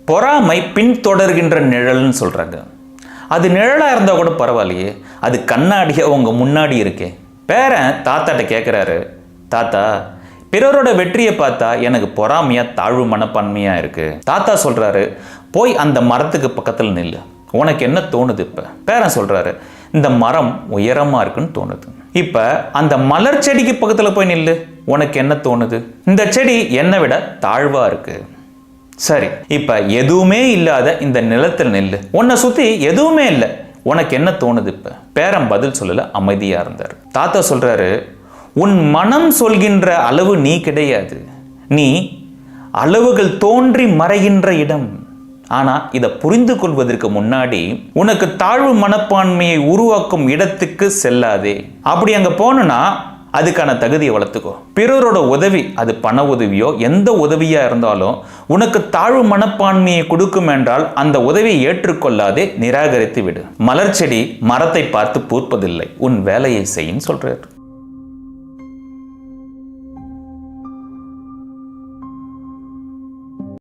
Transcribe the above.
பொறாமை பின்தொடர்கின்ற நிழல்னு சொல்றாங்க. அது நிழலா இருந்தா கூட பரவாயில்லையே, அது கண்ணாடியா உங்க முன்னாடி இருக்கே. பேரன் தாத்தாட்ட கேட்குறாரு, தாத்தா பிறரோட வெற்றியை பார்த்தா எனக்கு பொறாமையா தாழ்வு மனப்பான்மையா இருக்கு. தாத்தா சொல்றாரு, போய் அந்த மரத்துக்கு பக்கத்தில் நில்லு, உனக்கு என்ன தோணுது? இப்ப பேரன் சொல்றாரு, இந்த மரம் உயரமா இருக்குன்னு தோணுது. இப்ப அந்த மலர் செடிக்கு பக்கத்துல போய் நில்லு, உனக்கு என்ன தோணுது? இந்த செடி என்னை விட தாழ்வா இருக்கு. சரி, இப்ப எதுவுமே இல்லாத இந்த நிலத்தில் நில்லு, உன்னை சுத்தி எதுவுமே இல்லை, உனக்கு என்ன தோணுது? இப்ப பேரன் பதில் சொல்லல, அமைதியா இருந்தார். தாத்தா சொல்றாரு, உன் மனம் சொல்கின்ற அளவு நீ கிடையாது, நீ அளவுகள் தோன்றி மறைகின்ற இடம். ஆனா இதை புரிந்து கொள்வதற்கு முன்னாடி உனக்கு தாழ்வு மனப்பான்மையை உருவாக்கும் இடத்துக்கு செல்லாதே. அப்படி அங்க போனா அதுக்கான தகுதியை வளர்த்துக்கோ. பிறரோட உதவி, அது பண உதவியோ எந்த உதவியா இருந்தாலும் உனக்கு தாழ்வு மனப்பான்மையை கொடுக்கும் என்றால் அந்த உதவியை ஏற்றுக்கொள்ளாதே, நிராகரித்து விடு. மலர் செடி மரத்தை பார்த்து பூப்பதில்லை, உன் வேலையை செய்யின்னு சொல்றாரு.